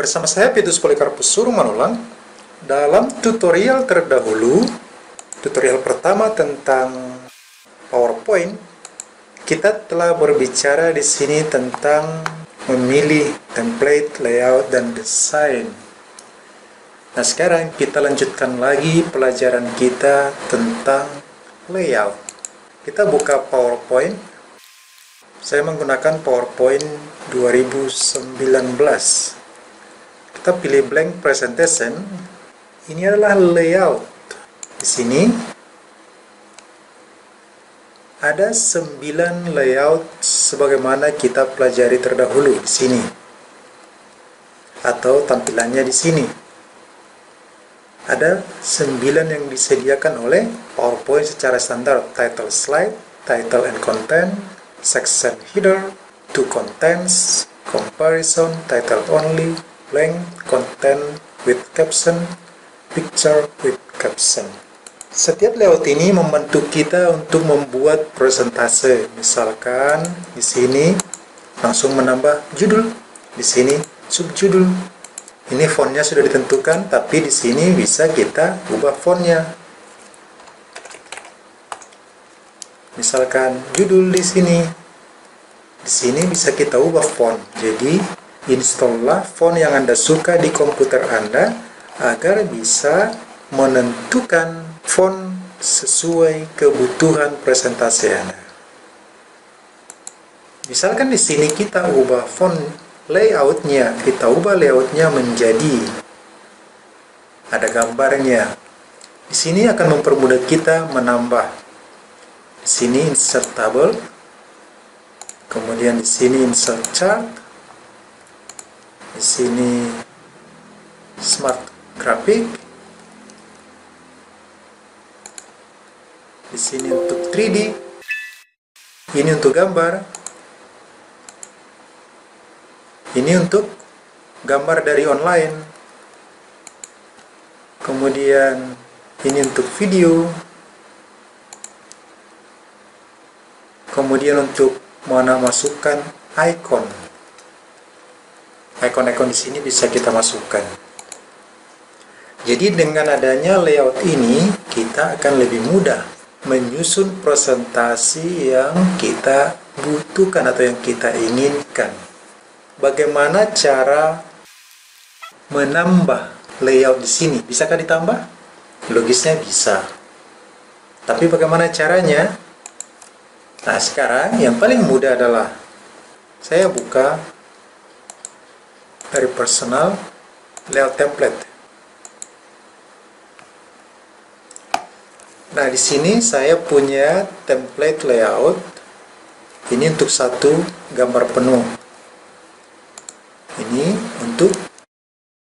Bersama saya Petrus Polikarpus Surumanolang. Dalam tutorial terdahulu, tutorial pertama tentang PowerPoint, kita telah berbicara di sini tentang memilih template, layout, dan desain. Nah, sekarang kita lanjutkan lagi pelajaran kita tentang layout. Kita buka PowerPoint. Saya menggunakan PowerPoint 2019. Kita pilih blank presentation. Ini adalah layout. Di sini ada 9 layout sebagaimana kita pelajari terdahulu di sini. Atau tampilannya di sini. Ada 9 yang disediakan oleh PowerPoint secara standar. Title slide, title and content, section header, to contents, comparison, title only, blank, content with caption, picture with caption. Setiap layout ini membantu kita untuk membuat presentase. Misalkan di sini langsung menambah judul, di sini subjudul. Ini fontnya sudah ditentukan, tapi di sini bisa kita ubah fontnya. Misalkan judul di sini. Di sini bisa kita ubah font. Jadi installlah font yang Anda suka di komputer Anda agar bisa menentukan font sesuai kebutuhan presentasi Anda. Misalkan di sini kita ubah font layoutnya, kita ubah layoutnya menjadi ada gambarnya. Di sini akan mempermudah kita menambah. Di sini insert table, kemudian di sini insert chart, di sini smart graphic, di sini untuk 3D, ini untuk gambar, ini untuk gambar dari online, kemudian ini untuk video, kemudian untuk mana masukkan icon. Icon-icon di sini bisa kita masukkan. Jadi dengan adanya layout ini, kita akan lebih mudah menyusun presentasi yang kita butuhkan atau yang kita inginkan. Bagaimana cara menambah layout di sini? Bisakah ditambah? Logisnya bisa. Tapi bagaimana caranya? Nah, sekarang yang paling mudah adalah saya buka dari personal layout template. Nah, di sini saya punya template layout. Ini untuk satu gambar penuh. Ini untuk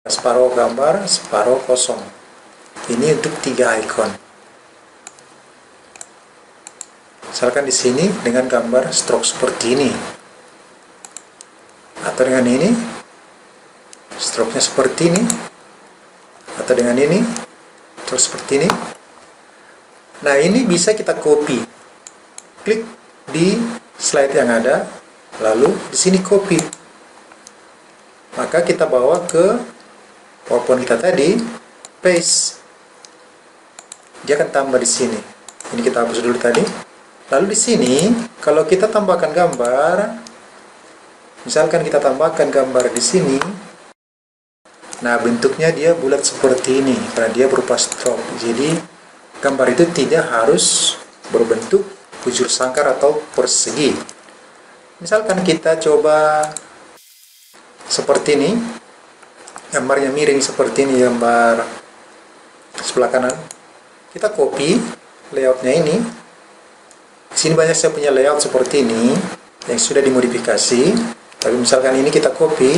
separuh gambar, separuh kosong. Ini untuk 3 icon. Misalkan di sini dengan gambar stroke seperti ini. Atau dengan ini, stroke-nya seperti ini. Atau dengan ini, terus seperti ini. Nah, ini bisa kita copy. Klik di slide yang ada, lalu di sini copy. Maka kita bawa ke PowerPoint kita tadi, paste. Dia akan tambah di sini. Ini kita hapus dulu tadi. Lalu di sini, kalau kita tambahkan gambar, misalkan kita tambahkan gambar di sini, nah bentuknya dia bulat seperti ini, karena dia berupa stroke. Jadi gambar itu tidak harus berbentuk bujur sangkar atau persegi. Misalkan kita coba seperti ini, gambarnya miring seperti ini, gambar sebelah kanan. Kita copy layoutnya ini. Di sini banyak saya punya layout seperti ini yang sudah dimodifikasi. Tapi misalkan ini kita copy,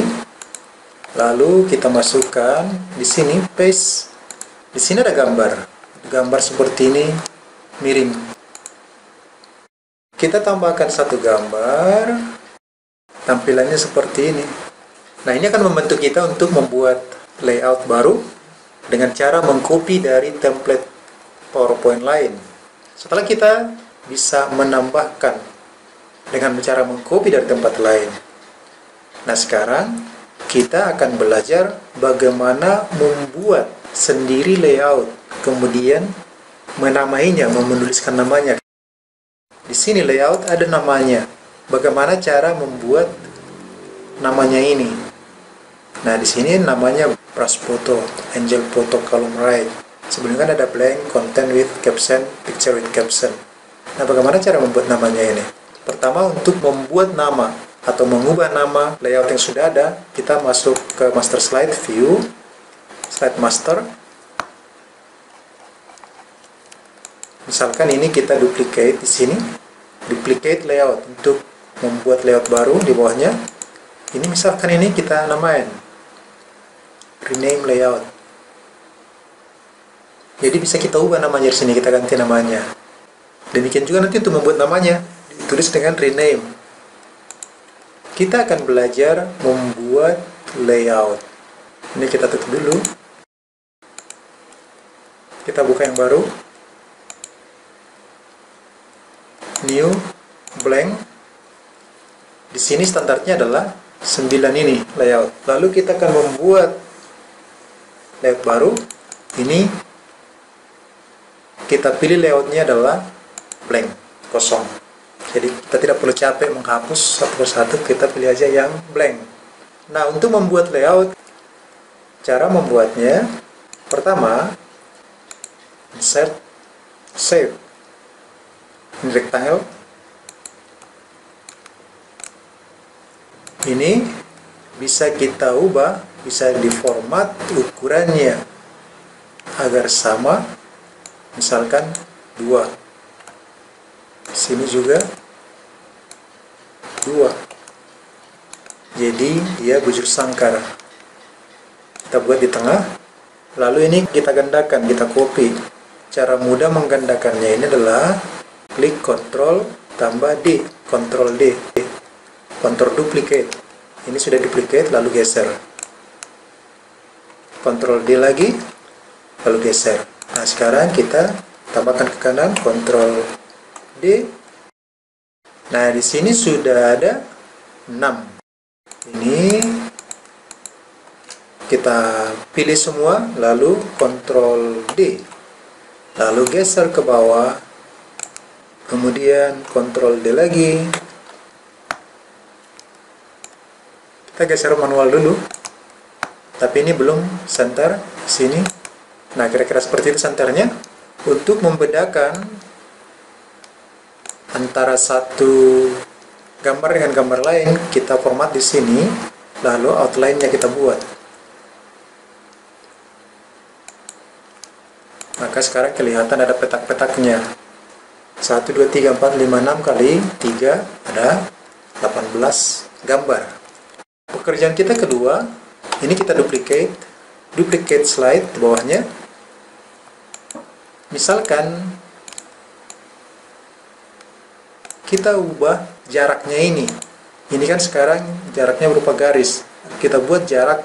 lalu kita masukkan di sini paste. Di sini ada gambar. Gambar seperti ini miring. Kita tambahkan satu gambar, tampilannya seperti ini. Nah, ini akan membantu kita untuk membuat layout baru dengan cara mengcopy dari template PowerPoint lain. Setelah kita bisa menambahkan dengan cara mengcopy dari tempat lain. Nah, sekarang kita akan belajar bagaimana membuat sendiri layout, kemudian menamainya, menuliskan namanya. Di sini layout ada namanya. Bagaimana cara membuat namanya ini? Nah, di sini namanya brush photo, angel photo, column right. Sebelumnya kan ada blank, content with caption, picture with caption. Nah, bagaimana cara membuat namanya ini? Pertama, untuk membuat nama atau mengubah nama layout yang sudah ada, kita masuk ke master slide, view, slide master. Misalkan ini kita duplicate di sini, duplicate layout untuk membuat layout baru di bawahnya. Ini misalkan ini kita namain rename layout. Jadi bisa kita ubah namanya di sini, kita ganti namanya. Demikian juga nanti untuk membuat namanya, ditulis dengan rename. Kita akan belajar membuat layout. Ini kita tutup dulu. Kita buka yang baru. New, blank. Di sini standarnya adalah 9 ini layout. Lalu kita akan membuat layout baru. Ini kita pilih layoutnya adalah blank, kosong. Jadi kita tidak perlu capek menghapus satu persatu, kita pilih aja yang blank. Nah, untuk membuat layout, cara membuatnya, pertama, insert, save. Ini rectangle. Ini bisa kita ubah, bisa diformat ukurannya agar sama, misalkan 2. Sini juga 2. Jadi dia bujur sangkar. Kita buat di tengah. Lalu ini kita gandakan, kita copy. Cara mudah menggandakannya ini adalah klik Ctrl tambah D, Ctrl D, Ctrl duplicate. Ini sudah duplicate, lalu geser. Ctrl D lagi, lalu geser. Nah, sekarang kita tambahkan ke kanan, Ctrl D. Nah, di sini sudah ada 6. Ini kita pilih semua, lalu Ctrl D, lalu geser ke bawah, kemudian Ctrl D lagi. Kita geser manual dulu, tapi ini belum center sini. Nah, kira-kira seperti itu senternya. Untuk membedakan antara satu gambar dengan gambar lain, kita format di sini, lalu outline-nya kita buat. Maka sekarang kelihatan ada petak-petaknya. 1, 2, 3, 4, 5, 6 kali 3 ada 18 gambar. Pekerjaan kita kedua, ini kita duplicate slide di bawahnya. Misalkan kita ubah jaraknya ini. Ini kan sekarang jaraknya berupa garis. Kita buat jarak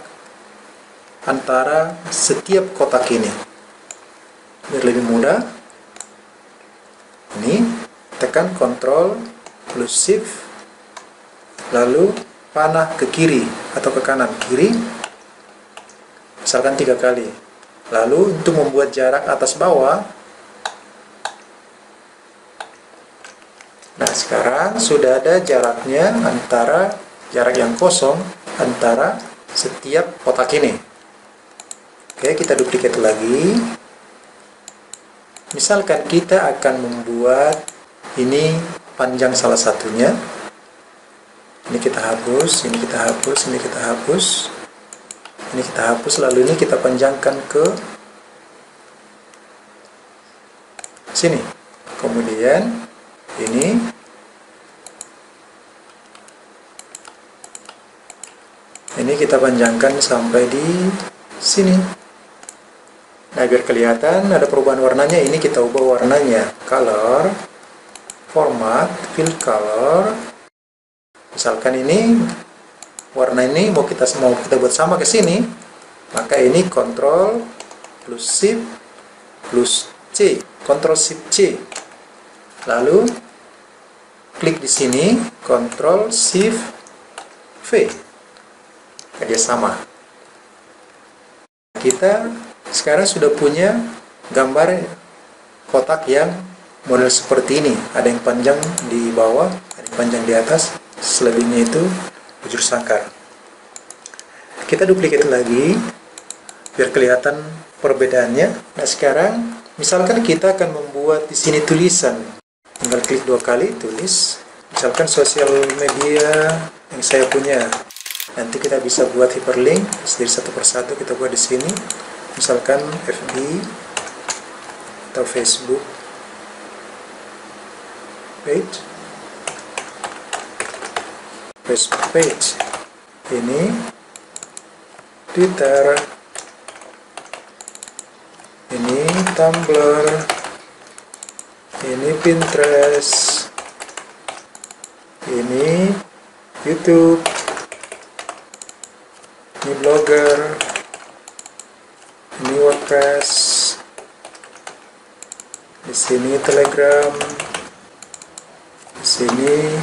antara setiap kotak ini. Biar lebih mudah. Ini tekan Ctrl plus Shift, lalu panah ke kiri atau ke kanan kiri, misalkan 3 kali. Lalu untuk membuat jarak atas bawah, nah sekarang sudah ada jaraknya antara jarak yang kosong antara setiap kotak ini. Oke, kita duplicate lagi. Misalkan kita akan membuat ini panjang salah satunya. Ini kita hapus, ini kita hapus, ini kita hapus. Ini kita hapus, lalu ini kita panjangkan ke sini. Kemudian ini kita panjangkan sampai di sini. Nah, biar kelihatan ada perubahan warnanya, ini kita ubah warnanya. Color, format, fill color. Misalkan ini warna ini mau kita buat sama ke sini, maka ini Ctrl plus Shift plus C, Ctrl Shift C. Lalu klik di sini, Ctrl Shift V. kerjasama. Kita sekarang sudah punya gambar kotak yang model seperti ini. Ada yang panjang di bawah, ada yang panjang di atas, selebihnya itu bujur sangkar. Kita duplicate lagi biar kelihatan perbedaannya. Nah sekarang misalkan kita akan membuat di sini tulisan, tinggal klik 2 kali tulis, misalkan sosial media yang saya punya. Nanti kita bisa buat hyperlink, jadi satu persatu kita buat di sini, misalkan FB atau Facebook page, Facebook page, ini Twitter, ini Tumblr, ini Pinterest, ini YouTube, ini Blogger, ini WordPress, di sini Telegram, di sini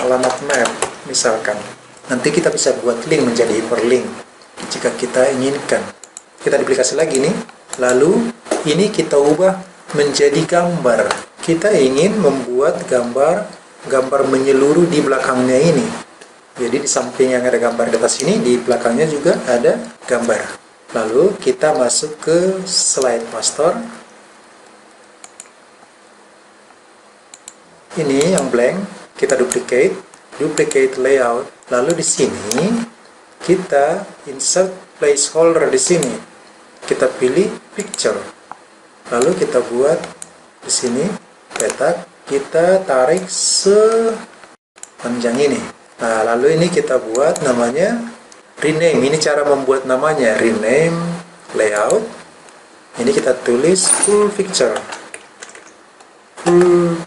alamat map misalkan. Nanti kita bisa buat link menjadi hyperlink jika kita inginkan. Kita duplikasi lagi nih, lalu ini kita ubah menjadi gambar. Kita ingin membuat gambar menyeluruh di belakangnya ini. Jadi di samping yang ada gambar di atas ini, di belakangnya juga ada gambar. Lalu kita masuk ke slide master. Ini yang blank, kita duplicate layout. Lalu di sini kita insert placeholder di sini. Kita pilih picture. Lalu kita buat di sini petak, kita tarik sepanjang ini. Nah, lalu ini kita buat namanya rename. Ini cara membuat namanya, rename layout. Ini kita tulis full picture. Full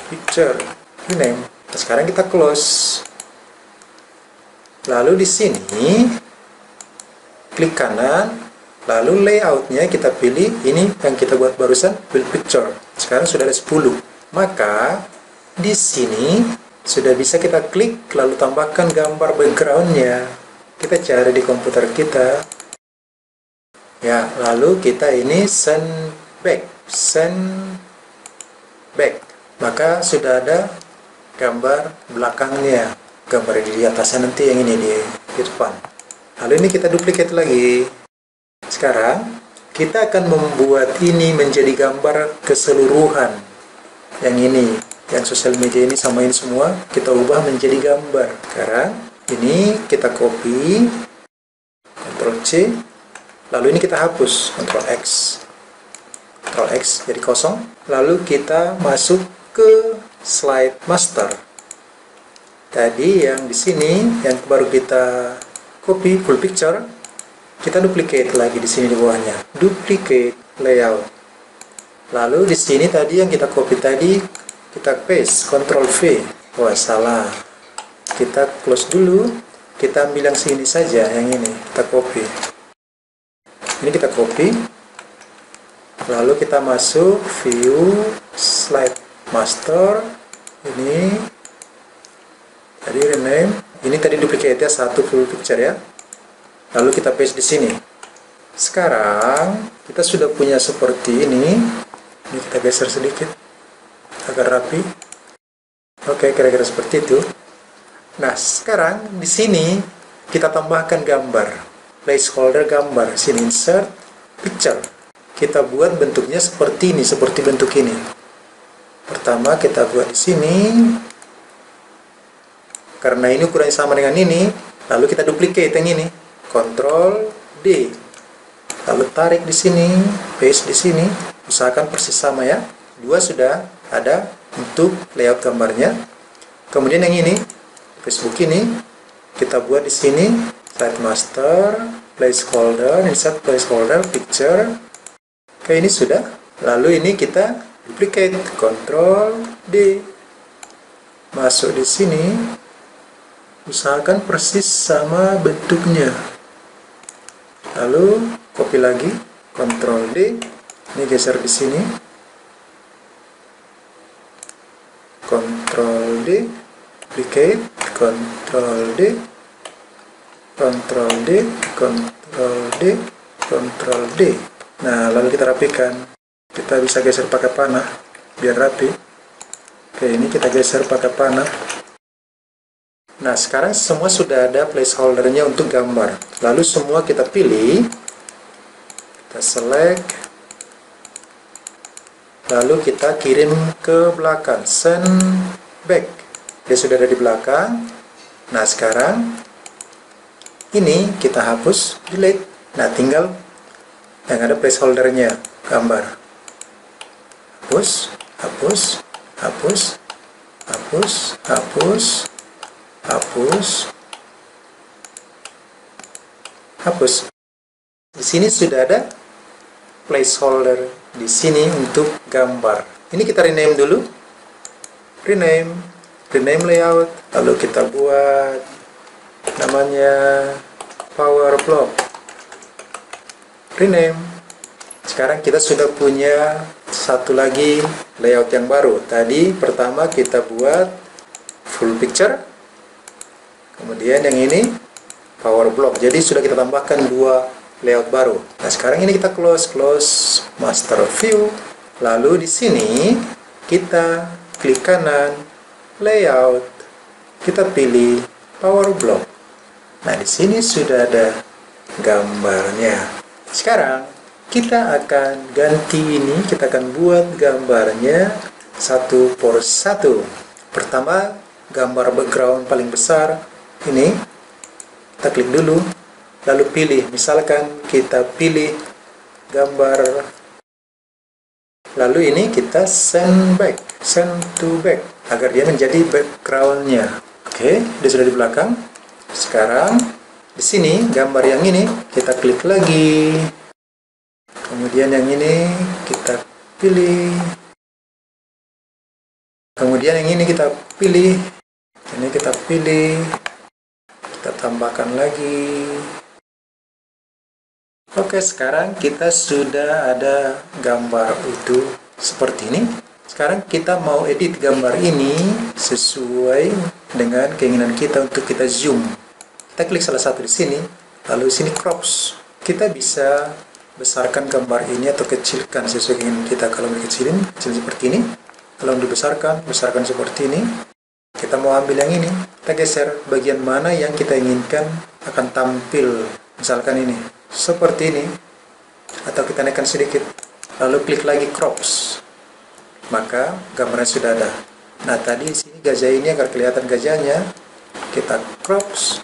picture rename. Nah, sekarang kita close. Lalu di sini klik kanan, lalu layoutnya kita pilih ini yang kita buat barusan, full picture. Sekarang sudah ada 10. Maka di sini sudah bisa kita klik lalu tambahkan gambar backgroundnya. Kita cari di komputer kita. Ya, lalu kita ini send back. Maka sudah ada gambar belakangnya. Gambar di atasnya nanti yang ini di depan. Lalu ini kita duplicate lagi. Sekarang kita akan membuat ini menjadi gambar keseluruhan. Yang ini, yang sosial media ini sama ini semua kita ubah menjadi gambar. Sekarang ini kita copy, Ctrl C, lalu ini kita hapus, Ctrl X jadi kosong. Lalu kita masuk ke slide master. Tadi yang di sini yang baru kita copy full picture, kita duplicate lagi di sini di bawahnya, duplicate layout. Lalu di sini tadi yang kita copy tadi kita paste, Ctrl V. Wah, salah. Kita close dulu. Kita ambil yang sini saja, yang ini kita copy. Ini kita copy. Lalu kita masuk view slide master. Ini tadi rename. Ini tadi duplicate-nya satu full picture ya. Lalu kita paste di sini. Sekarang kita sudah punya seperti ini. Ini kita geser sedikit agar rapi. Oke, kira-kira seperti itu. Nah, sekarang di sini kita tambahkan gambar, placeholder gambar. Sini insert picture. Kita buat bentuknya seperti ini, seperti bentuk ini. Pertama kita buat di sini. Karena ini ukurannya sama dengan ini, lalu kita duplicate yang ini. Ctrl D. Lalu tarik di sini, paste di sini. Usahakan persis sama ya. Dua sudah ada untuk layout gambarnya. Kemudian yang ini, Facebook ini, kita buat di sini, slide master, placeholder, insert placeholder, picture. Oke, ini sudah. Lalu ini kita duplicate, Ctrl D. Masuk di sini. Usahakan persis sama bentuknya. Lalu copy lagi, Ctrl D. Ini geser di sini. Ctrl D, duplicate, Ctrl D. Ctrl D, Ctrl D, Ctrl D. Nah, lalu kita rapikan. Kita bisa geser pakai panah biar rapi. Oke, ini kita geser pakai panah. Nah, sekarang semua sudah ada placeholdernya untuk gambar. Lalu semua kita pilih, kita select, lalu kita kirim ke belakang, send back. Dia sudah ada di belakang. Nah, sekarang ini kita hapus, delete. Nah, tinggal yang ada placeholdernya, gambar. Hapus, hapus, hapus, hapus, hapus, hapus, hapus. Di sini sudah ada placeholder di sini untuk gambar. Ini kita rename dulu. Rename layout. Lalu kita buat namanya Power Block. Rename. Sekarang kita sudah punya satu lagi layout yang baru. Tadi pertama kita buat full picture, kemudian yang ini power block. Jadi sudah kita tambahkan dua layout baru. Nah, sekarang ini kita close master view. Lalu di sini kita klik kanan layout, kita pilih power block. Nah, di sini sudah ada gambarnya. Sekarang kita akan ganti ini, kita akan buat gambarnya satu per satu. Pertama, gambar background paling besar ini, kita klik dulu, lalu pilih, misalkan kita pilih gambar, lalu ini kita send to back, agar dia menjadi backgroundnya. Oke, dia sudah di belakang. Sekarang di sini gambar yang ini kita klik lagi. Kemudian yang ini kita pilih. Kemudian yang ini kita pilih. Ini kita pilih. Kita tambahkan lagi. Oke, sekarang kita sudah ada gambar utuh seperti ini. Sekarang kita mau edit gambar ini sesuai dengan keinginan kita untuk kita zoom. Kita klik salah satu di sini, lalu di sini crops. Kita bisa besarkan gambar ini atau kecilkan sesuai keinginan kita. Kalau mau kecilin, kecil seperti ini. Kalau dibesarkan, besarkan seperti ini. Kita mau ambil yang ini, kita geser bagian mana yang kita inginkan akan tampil. Misalkan ini, seperti ini. Atau kita naikkan sedikit, lalu klik lagi crops. Maka gambarnya sudah ada. Nah, tadi di sini gajah ini agar kelihatan gajahnya, kita crops,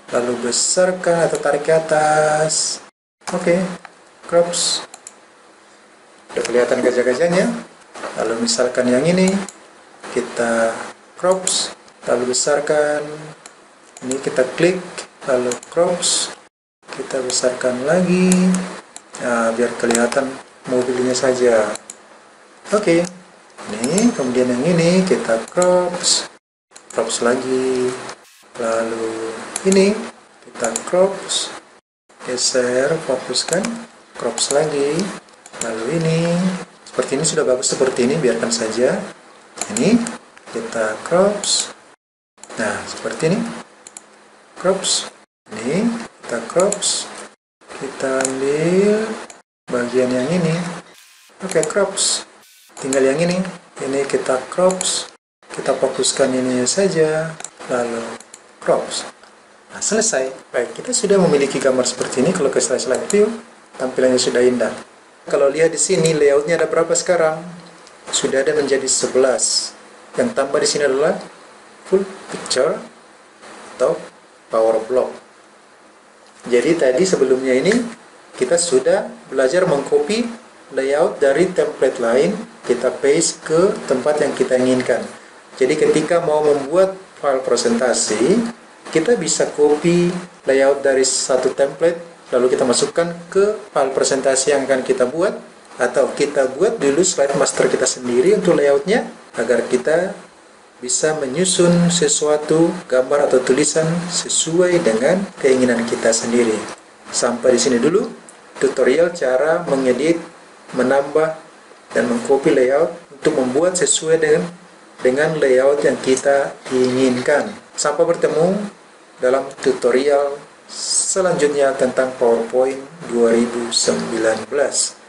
lalu besarkan atau tarik ke atas. Oke. Crops, udah kelihatan gajah-gajahnya. Lalu misalkan yang ini kita crops, lalu besarkan. Ini kita klik, lalu crops, kita besarkan lagi. Nah, biar kelihatan mobilnya saja. Oke. Ini kemudian yang ini kita crops lagi. Lalu ini kita crops, geser, fokuskan. Crops lagi, lalu ini seperti ini sudah bagus seperti ini, biarkan saja. Ini kita crops. Nah, seperti ini crops. Ini kita crops. Kita ambil bagian yang ini. Oke, crops. Tinggal yang ini kita crops. Kita fokuskan ini saja, lalu crops. Nah, selesai. Baik, kita sudah memiliki gambar seperti ini. Kalau ke slide view, tampilannya sudah indah. Kalau lihat di sini layoutnya ada berapa sekarang? Sudah ada menjadi 11. Yang tambah di sini adalah full picture atau power block. Jadi tadi sebelumnya ini kita sudah belajar mengcopy layout dari template lain, kita paste ke tempat yang kita inginkan. Jadi ketika mau membuat file presentasi, kita bisa copy layout dari satu template, lalu kita masukkan ke file presentasi yang akan kita buat, atau kita buat dulu slide master kita sendiri untuk layoutnya, agar kita bisa menyusun sesuatu gambar atau tulisan sesuai dengan keinginan kita sendiri. Sampai di sini dulu tutorial cara mengedit, menambah, dan mengcopy layout untuk membuat sesuai dengan layout yang kita inginkan. Sampai bertemu dalam tutorial Selanjutnya tentang PowerPoint 2019.